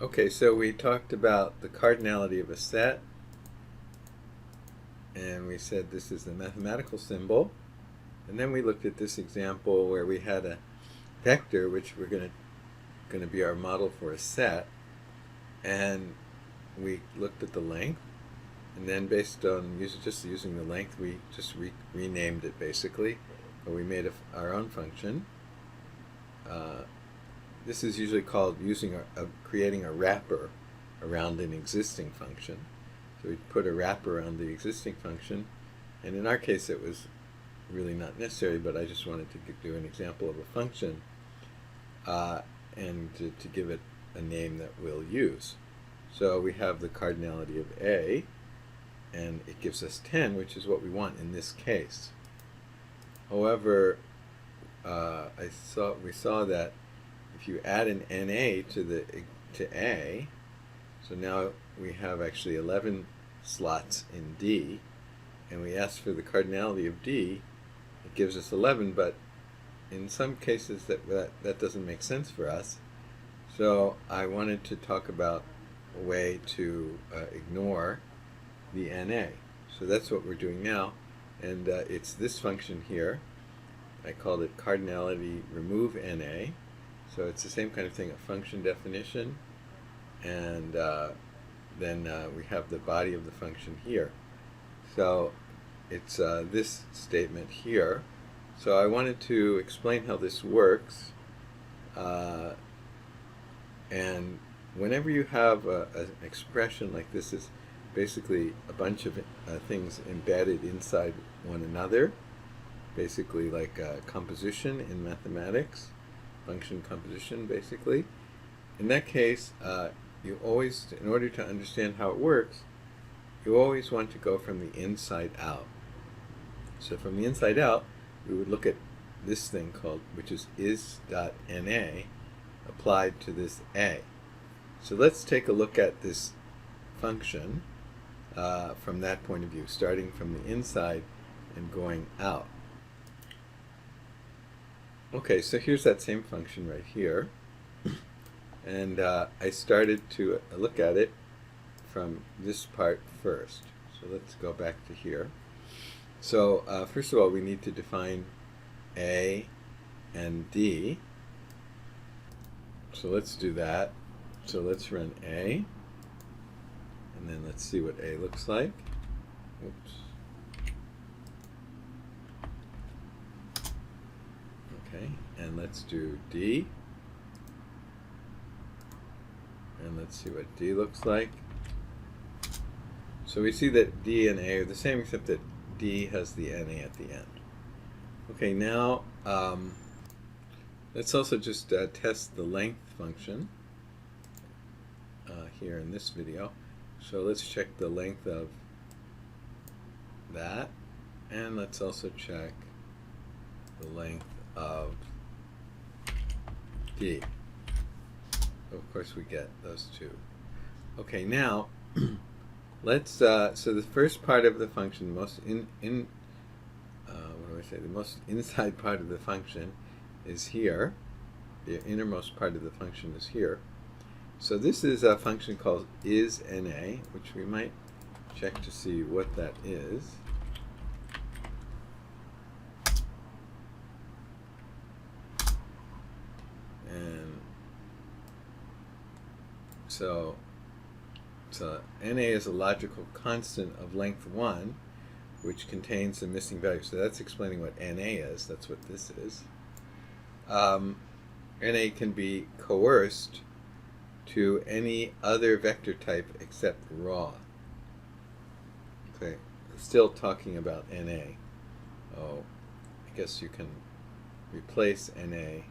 Okay, so we talked about the cardinality of a set, and we said this is the mathematical symbol. And then we looked at this example where we had a vector, which we're going to be our model for a set, and we looked at the length, and then based on just using the length, we just renamed it basically, or we made our own function. This is usually called creating a wrapper around an existing function. So we put a wrapper around the existing function, and in our case it was really not necessary, but I just wanted to do an example of a function and to give it a name that we'll use. So we have the cardinality of A, and it gives us 10, which is what we want in this case. However, we saw that if you add an NA to A, so now we have actually 11 slots in D, and we ask for the cardinality of D, it gives us 11, but in some cases that doesn't make sense for us. So I wanted to talk about a way to ignore the NA. So that's what we're doing now, and it's this function here. I called it cardinality remove NA. So it's the same kind of thing, a function definition, and then we have the body of the function here. So it's this statement here. So I wanted to explain how this works, and whenever you have an expression like this, is basically a bunch of things embedded inside one another, basically like composition in mathematics, function composition basically. In that case, you always, in order to understand how it works, you always want to go from the inside out. So from the inside out, we would look at this thing called, which is is.na applied to this A. So let's take a look at this function from that point of view, starting from the inside and going out. Okay, so here's that same function right here, and I started to look at it from this part first. So let's go back to here. So first of all, we need to define A and D. So let's do that. So let's run A, and then let's see what A looks like. Oops. Okay, and let's do D, and let's see what D looks like. So we see that D and A are the same, except that D has the NA at the end. Okay, now let's also just test the length function here in this video. So let's check the length of that, and let's also check the length of D. Of course we get those two. Okay, now let's so the first part of the function, the most the most inside part of the function is here. The innermost part of the function is here. So this is a function called is.na, which we might check to see what that is. And so NA is a logical constant of length 1, which contains a missing value. So that's explaining what NA is. That's what this is. NA can be coerced to any other vector type except raw. Okay, still talking about NA. Oh, I guess you can replace NA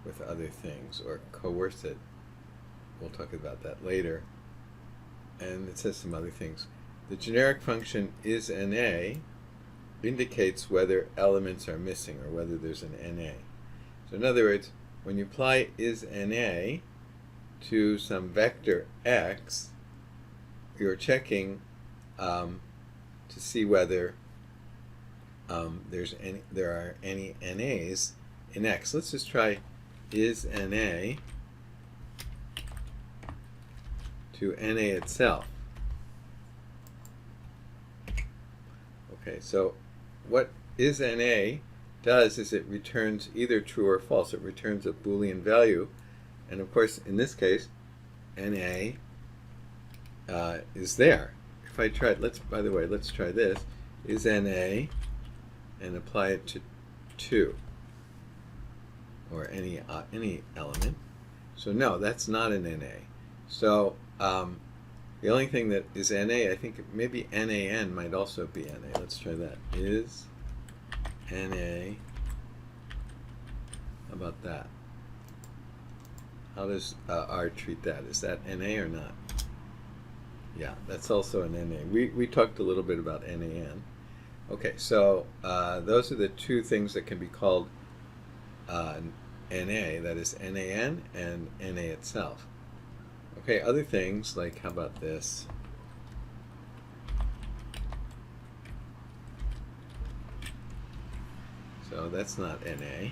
with other things or coerce it. We'll talk about that later. And it says some other things. The generic function is.na indicates whether elements are missing or whether there's an NA. So in other words, when you apply is.na to some vector x, you're checking to see whether there are any NAs in x. Let's just try is.na to Na itself. Okay, so what is Na does is it returns either true or false. It returns a Boolean value, and of course in this case Na is there. If I try, by the way, let's try this. Is Na, and apply it to 2 or any element. So no, that's not an Na. So the only thing that is Na, I think maybe Nan might also be Na. Let's try that. Is Na, how about that? How does R treat that? Is that Na or not? Yeah, that's also an Na. We talked a little bit about Nan. Okay, so those are the two things that can be called Na, that is Nan and Na itself. Okay, other things like, how about this? So that's not Na,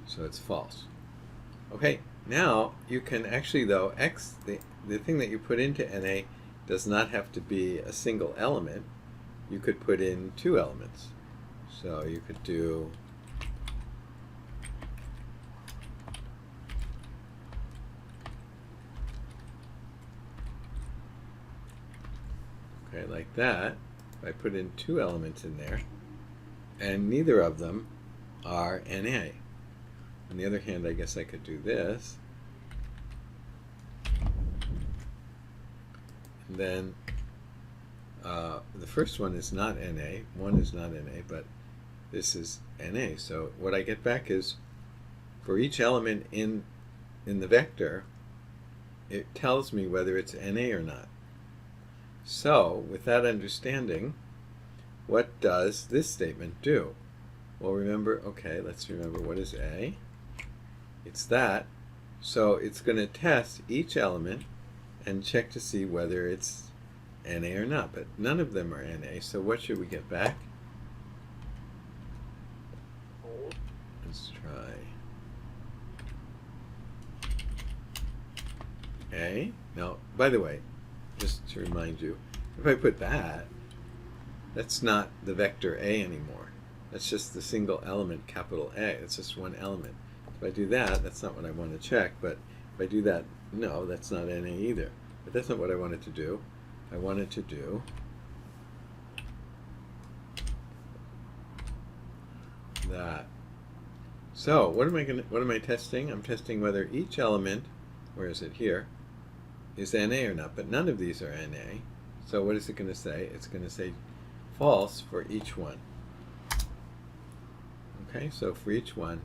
so it's false. Okay, now you can actually, though, the thing that you put into Na does not have to be a single element. You could put in 2 elements. So you could do okay, like that. If I put in 2 elements in there, and neither of them are Na. On the other hand, I guess I could do this. And then the first one is not Na, one is not Na, but this is Na. So what I get back is, for each element in the vector, it tells me whether it's Na or not. So with that understanding, what does this statement do? Well, remember, okay, let's remember, what is A? It's that. So it's going to test each element and check to see whether it's Na or not, but none of them are Na, so what should we get back? Let's try A. Now, by the way, just to remind you, if I put that, that's not the vector A anymore. That's just the single element, capital A. It's just one element. If I do that, that's not what I want to check, but if I do that, no, that's not Na either. But that's not what I wanted to do. I wanted to do that. So what am I testing? I'm testing whether each element, where is it here, is Na or not, but none of these are Na. So what is it going to say? It's going to say false for each one. Okay, so for each one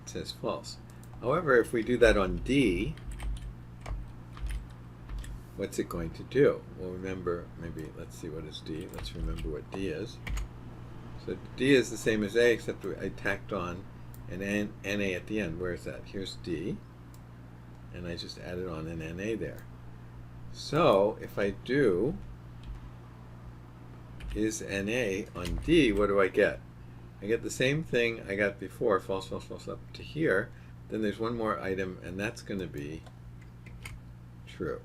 it says false. However, if we do that on D, what's it going to do? Well, remember, maybe let's see, what is D? Let's remember what D is. So D is the same as A, except I tacked on an Na at the end. Where is that? Here's D, and I just added on an Na there. So if I do is Na on D, what do I get? I get the same thing I got before, false, false, false, up to here. Then there's one more item, and that's going to be true.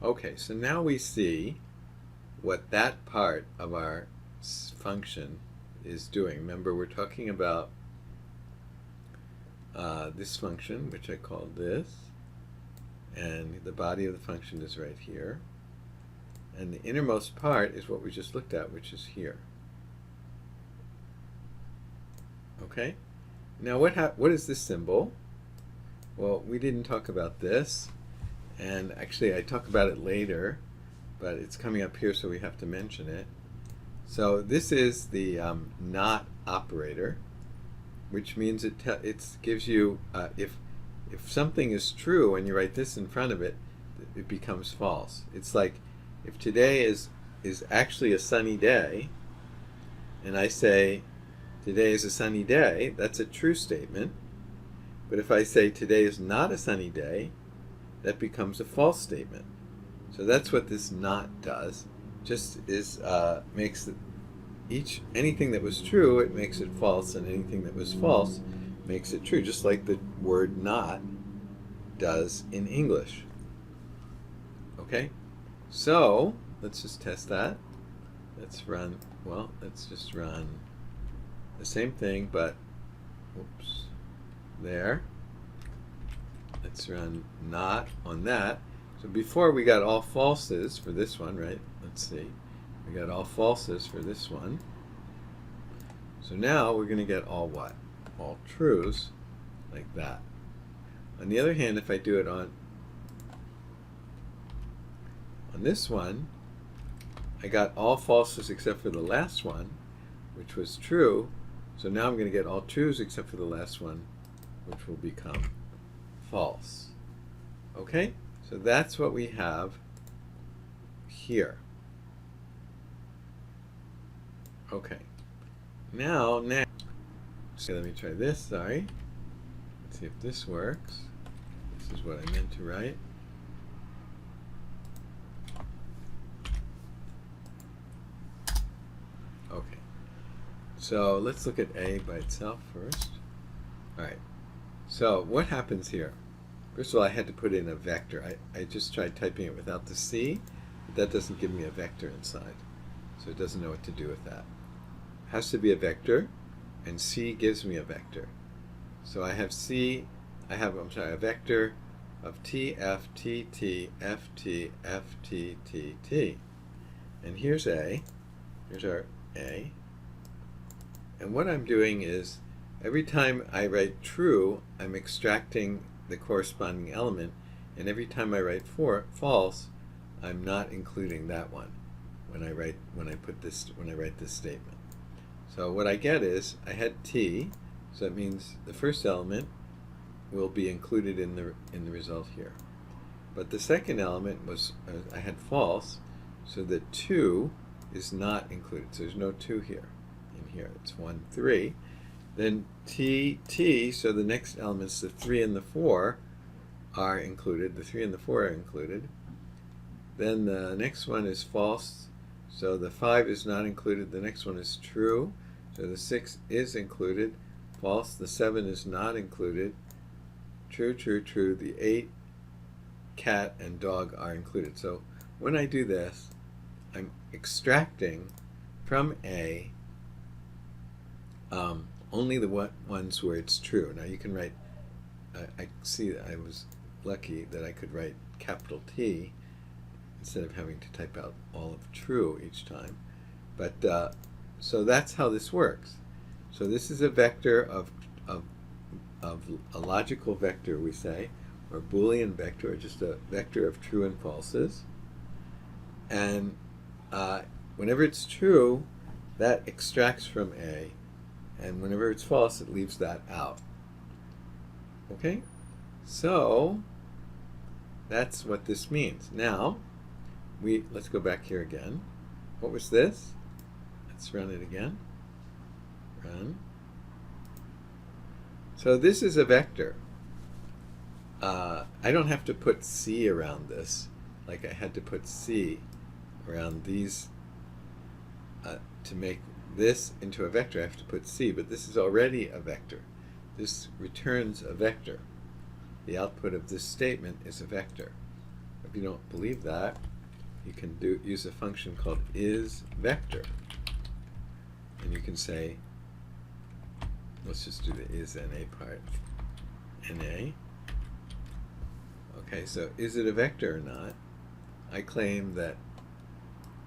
Okay, so now we see what that part of our function is doing. Remember, we're talking about this function, which I called this, and the body of the function is right here. And the innermost part is what we just looked at, which is here. Okay? Now what is this symbol? Well, we didn't talk about this, and actually I talk about it later, but it's coming up here, so we have to mention it. So this is the not operator, which means it gives you, if something is true and you write this in front of it, it becomes false. It's like if today is actually a sunny day, and I say today is a sunny day, that's a true statement. But if I say today is not a sunny day, that becomes a false statement. So that's what this not does. Just is makes anything that was true, it makes it false, and anything that was false makes it true, just like the word not does in English. Okay, so let's just test that. Let's run, well, let's just run the same thing, but, oops, there. Let's run not on that. So before we got all falses for this one, right? Let's see. We got all falses for this one. So now we're going to get all what? All trues, like that. On the other hand, if I do it on this one, I got all falses except for the last one, which was true. So now I'm going to get all trues except for the last one, which will become false. Okay? So that's what we have here. Okay. Now, so let me try this, sorry. Let's see if this works. This is what I meant to write. Okay. So let's look at A by itself first. Alright. So what happens here? First of all, I had to put in a vector. I just tried typing it without the C, but that doesn't give me a vector inside. So it doesn't know what to do with that. It has to be a vector, and C gives me a vector. So I have a vector of T, F, T, T, F, T, F, T, T, T. And here's A. Here's our A. And what I'm doing is, every time I write true, I'm extracting the corresponding element, and every time I write false, I'm not including that one when I write this statement. So what I get is I had T, so that means the first element will be included in the result here. But the second element was I had false, so the 2 is not included. So there's no 2 here. In here it's 1, 3. Then T, T, so the next elements, the 3 and the 4, are included. The 3 and the 4 are included. Then the next one is false, so the 5 is not included. The next one is true, so the 6 is included. False, the 7 is not included. True, true, true, the 8, cat, and dog are included. So when I do this, I'm extracting from A only the ones where it's true. Now you can write, I see that I was lucky that I could write capital T instead of having to type out all of true each time. But so that's how this works. So this is a vector of a logical vector, we say, or Boolean vector, or just a vector of true and falses. And whenever it's true, that extracts from A. And whenever it's false, it leaves that out. Okay? So that's what this means. Now, let's go back here again. What was this? Let's run it again. Run. So this is a vector. I don't have to put C around this, like I had to put C around these to make this into a vector. I have to put C, but this is already a vector. This returns a vector. The output of this statement is a vector. If you don't believe that, you can use a function called isVector. And you can say, let's just do the isNA part. NA. Okay, so is it a vector or not? I claim that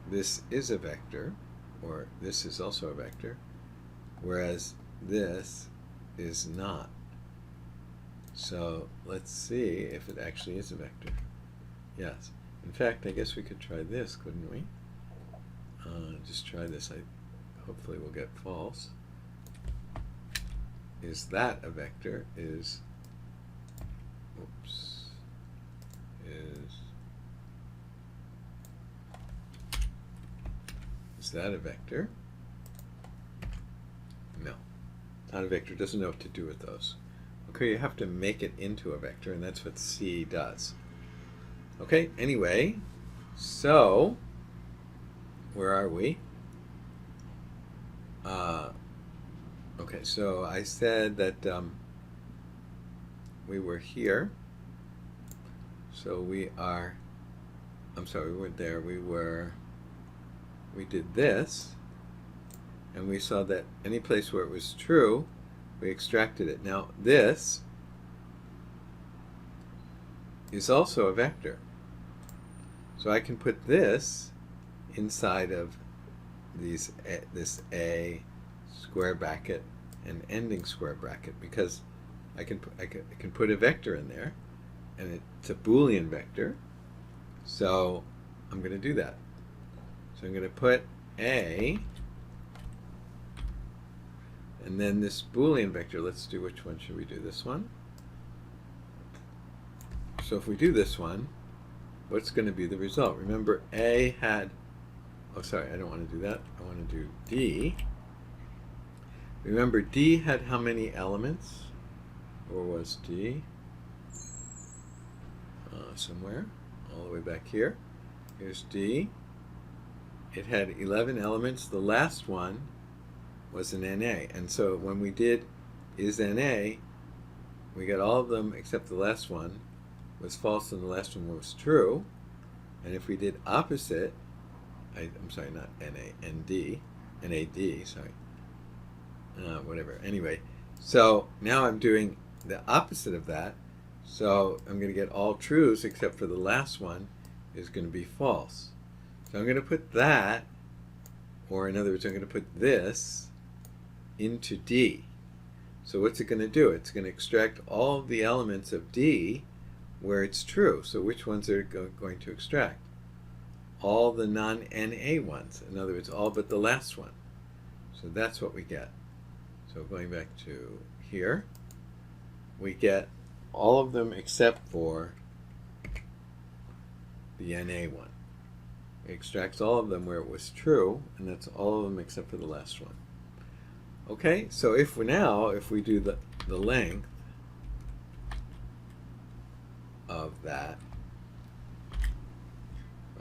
this is a vector, or this is also a vector, whereas this is not. So let's see if it actually is a vector. Yes. In fact, I guess we could try this, couldn't we? Just try this. Hopefully we'll get false. Is that a vector? Is that a vector? No. Not a vector. Doesn't know what to do with those. Okay, you have to make it into a vector, and that's what C does. Okay, anyway, so where are we? Okay, so I said that we were here. So we are I'm sorry, we weren't there. We did this, and we saw that any place where it was true, we extracted it. Now this is also a vector. So I can put this inside of this A square bracket and ending square bracket, because I can put a vector in there, and it's a Boolean vector. So I'm going to do that. So I'm going to put A, and then this Boolean vector. Let's do, which one should we do? This one. So if we do this one, what's going to be the result? Remember, A had, oh sorry, I don't want to do that. I want to do D. Remember, D had how many elements? Or was D? Somewhere, all the way back here. Here's D. It had 11 elements. The last one was an NA. And so when we did is NA, we got all of them except the last one was false and the last one was true. And if we did opposite, I'm sorry, not NA, ND, NAD, sorry, whatever. Anyway, so now I'm doing the opposite of that. So I'm going to get all trues except for the last one is going to be false. So I'm going to put that, or in other words, I'm going to put this into D. So what's it going to do? It's going to extract all the elements of D where it's true. So which ones are it going to extract? All the non-NA ones. In other words, all but the last one. So that's what we get. So going back to here, we get all of them except for the NA one. It extracts all of them where it was true, and that's all of them except for the last one. Okay, so if we do the length of that,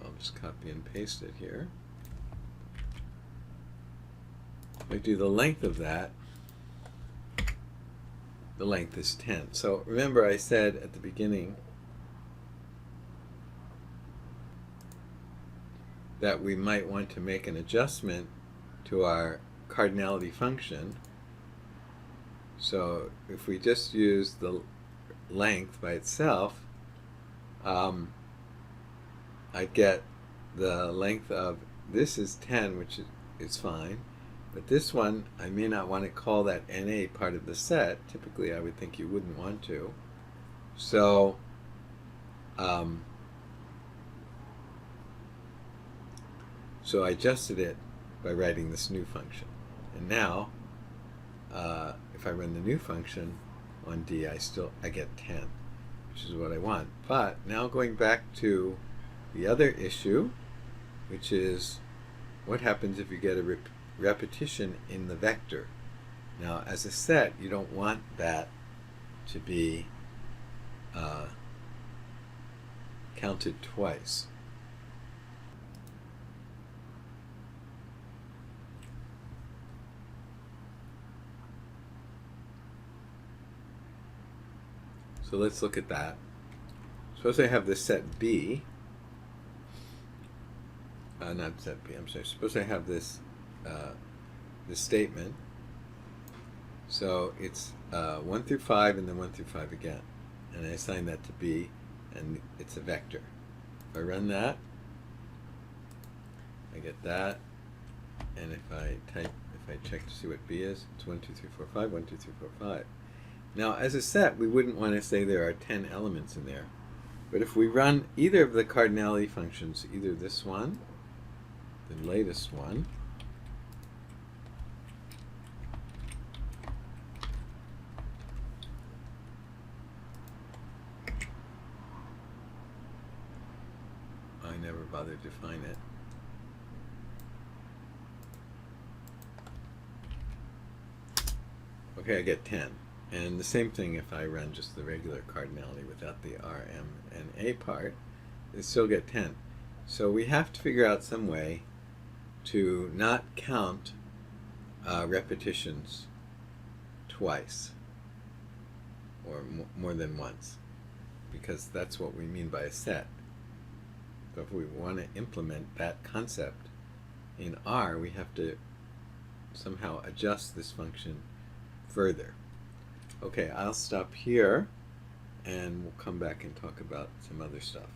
I'll just copy and paste it here. If I do the length of that, the length is 10. So remember I said at the beginning that we might want to make an adjustment to our cardinality function. So if we just use the length by itself, I'd get the length of, this is 10, which is fine. But this one, I may not want to call that NA part of the set. Typically, I would think you wouldn't want to. So, so I adjusted it by writing this new function. And now, if I run the new function on D, I get 10, which is what I want. But now going back to the other issue, which is what happens if you get a repetition in the vector. Now, as a set, you don't want that to be counted twice. So let's look at that. Suppose I have this set B, not set B, I'm sorry. Suppose I have this statement. So it's 1 through 5 and then 1 through 5 again. And I assign that to B, and it's a vector. If I run that, I get that. And if I check to see what B is, it's 1, 2, 3, 4, 5, 1, 2, 3, 4, 5. Now, as a set, we wouldn't want to say there are 10 elements in there. But if we run either of the cardinality functions, either this one, the latest one, I never bothered to find it. Okay, I get 10. And the same thing if I run just the regular cardinality without the R, M, and A part, I still get 10. So we have to figure out some way to not count repetitions twice or more than once, because that's what we mean by a set. So if we want to implement that concept in R, we have to somehow adjust this function further. Okay, I'll stop here and we'll come back and talk about some other stuff.